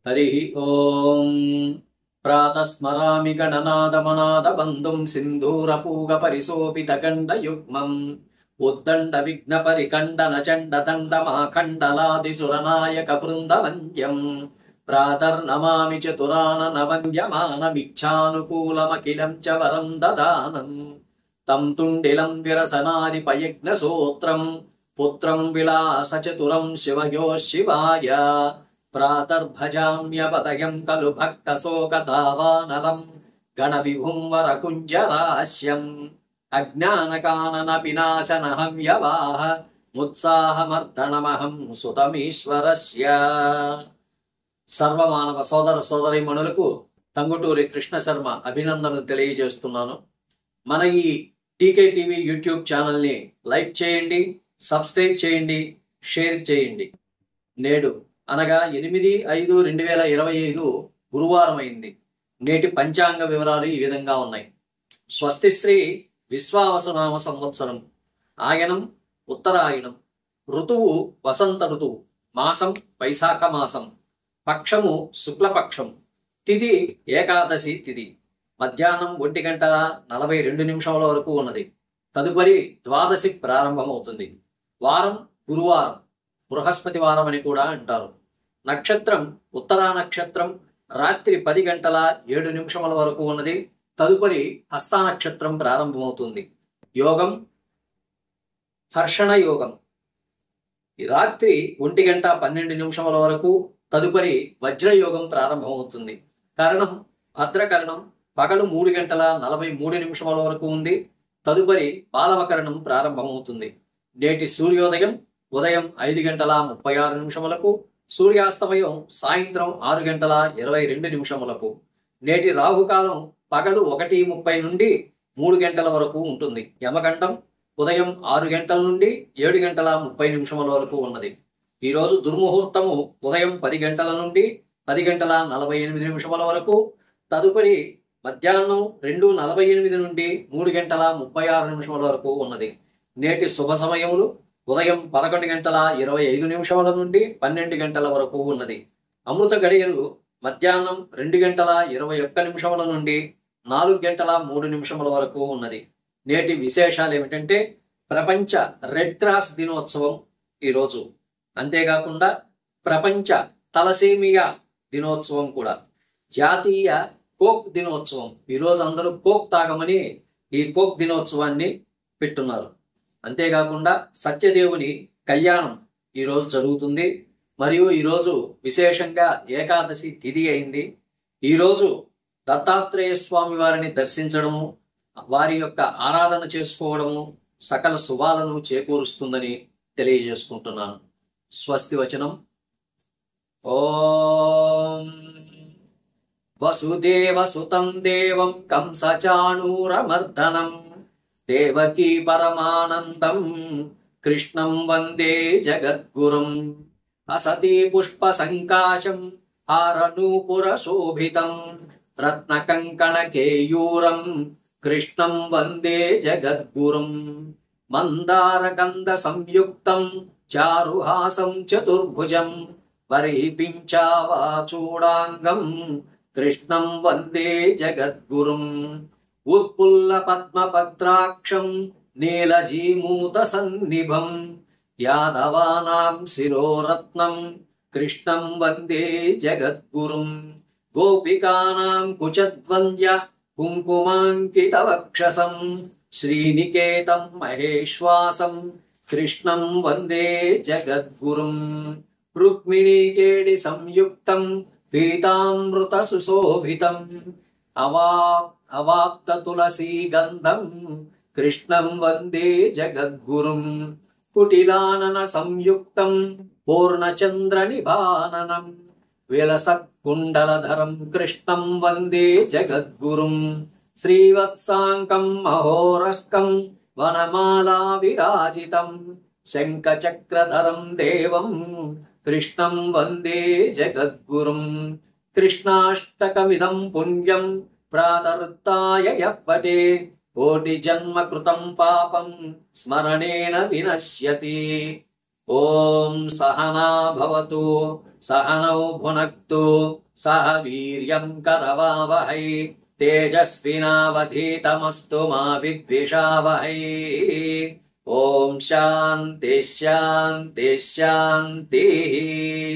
हरिः ओम् प्रातस्मरामि गणनादमनादबन्धुं सिन्धूरपूगपरिशोभितगण्डयुग्मम् उद्दण्डविघ्नपरिकण्डनचण्डदण्डमाखण्डलादिसुरनायकवृन्दवन्द्यम् प्रातर्नमामि चतुराननवन्द्यमानमीक्षानुकूलमखिलं च वरं ददानम् तं तुण्डिलं विरसनादिपयज्ञसूत्रं पुत्रं विलासचतुरं शिवयो शिवाय प्रातर्भजाम्यपदयं खलु भक्तशोकतावानलं गणविभुं वरकुञ्जराश्यम् अज्ञानकाननविनाशनहं मुत्साहमर्दनमहं सुतमीश्वरस्य సర్వమానవ సోదర సోదరీమణులకు టంగుటూరి కృష్ణ శర్మ అభినందనలు తెలియజేస్తున్నాను. మన ఈ టీకే టీవీ యూట్యూబ్ ఛానల్ని లైక్ చేయండి, సబ్స్క్రైబ్ చేయండి, షేర్ చేయండి. నేడు అనగా 8/5/2025 గురువారం అయింది. నేటి పంచాంగ వివరాలు ఈ విధంగా ఉన్నాయి. స్వస్తిశ్రీ విశ్వావసునామ సంవత్సరం, ఆయనం ఉత్తరాయణం, ఋతువు వసంత ఋతువు, మాసం వైశాఖ మాసం, పక్షము శుక్లపక్షం, తిథి ఏకాదశి తిథి, మధ్యాహ్నం 1:42 వరకు ఉన్నది. తదుపరి ద్వాదశి ప్రారంభమవుతుంది. వారం గురువారం, బృహస్పతి వారం అని కూడా అంటారు. నక్షత్రం ఉత్తరా నక్షత్రం, రాత్రి 10:07 వరకు ఉన్నది. తదుపరి హస్తా నక్షత్రం ప్రారంభమవుతుంది. యోగం హర్షణ యోగం, రాత్రి 1:12 వరకు. తదుపరి వజ్రయోగం ప్రారంభమవుతుంది. కరణం భద్రకరణం, పగలు 3:43 వరకు ఉంది. తదుపరి బాలవకరణం ప్రారంభమవుతుంది. నేటి సూర్యోదయం ఉదయం 5:36 సూర్యాస్తమయం సాయంత్రం 6:22 నేటి రాహుకాలం పగలు 1:30 నుండి 3 గంటల వరకు ఉంటుంది. యమగండం ఉదయం 6 గంటల నుండి 7:30 వరకు ఉన్నది. ఈరోజు దుర్ముహూర్తము ఉదయం 10 గంటల నుండి 10:48 వరకు. తదుపరి మధ్యాహ్నం 2:48 నుండి 3:36 వరకు ఉన్నది. నేటి శుభ సమయములు ఉదయం 11:25 నుండి 12 గంటల వరకు ఉన్నది. అమృత గడియలు మధ్యాహ్నం 2:21 నుండి 4:03 వరకు ఉన్నది. నేటి విశేషాలు ఏమిటంటే, ప్రపంచ రెడ్ క్రాస్ దినోత్సవం ఈరోజు. అంతేకాకుండా ప్రపంచ తలసేమియా దినోత్సవం కూడా, జాతీయ కోక్ దినోత్సవం. ఈరోజు అందరూ కోక్ తాగమని ఈ కోక్ దినోత్సవాన్ని పెట్టున్నారు. అంతేకాకుండా సత్యదేవుని కళ్యాణం ఈరోజు జరుగుతుంది. మరియు ఈరోజు విశేషంగా ఏకాదశి తిథి అయింది. ఈరోజు దత్తాత్రేయ స్వామి వారిని దర్శించడము, వారి యొక్క ఆరాధన చేసుకోవడము సకల శుభాలను చేకూరుస్తుందని తెలియజేసుకుంటున్నాను. స్వస్తి వచనం. ఓం వసుదేవ సుతం దేవం కంసచాణూరమర్దనం దేవకీ పరమానందం కృష్ణం వందే జగద్గురుం అసతి పుష్ప సంకాశం హారనూపుర శోభితం రత్నకంకణ కేయూరం కృష్ణం వందే జగద్గురుం మందారగంధ సంయుక్తం చారుహాసం చతుర్భుజం వరైపించావాచూడాంగం కృష్ణం వందే జగద్గురుం ఉత్పుల్ల పద్మపత్రాక్షం నీలజీమూత సన్నిభం యాదవానాం శిరోరత్నం కృష్ణం వందే జగద్గురుం గోపికానాం కుచద్వంద్య కుంకుమాంకిత వక్షసం శ్రీనికేతం మహేశ్వాసం కృష్ణం వందే జగద్గురుం రుక్మిణీకేళి సంయుక్తం పీతామృత సుశోభితం అవాప్త తులసీ గంధం కృష్ణం వందే జగద్గురుం కుటిలానన సంయుక్తం పూర్ణచంద్ర నిభాననం విలసత్కుండలధరం కృష్ణం వందే జగద్గురుం శ్రీవత్సాంకం మహోరస్కం వనమాలా విరాజితం శంఖచక్రధరం దేవం కృష్ణం వందే జగద్గురుం కృష్ణాష్టకమిదం పుణ్యం ప్రాతరుత్థాయ యప్పటే కోటి జన్మ కృతం పాపం స్మరణేన వినశ్యతి. ఓం సహనా భవతు सहनौ भुनक्तु सह वीर्यं करवावहै तेजस्विनावधीतमस्तु मा विद्विषावहै। ॐ शान्ति शान्ति शान्तिः।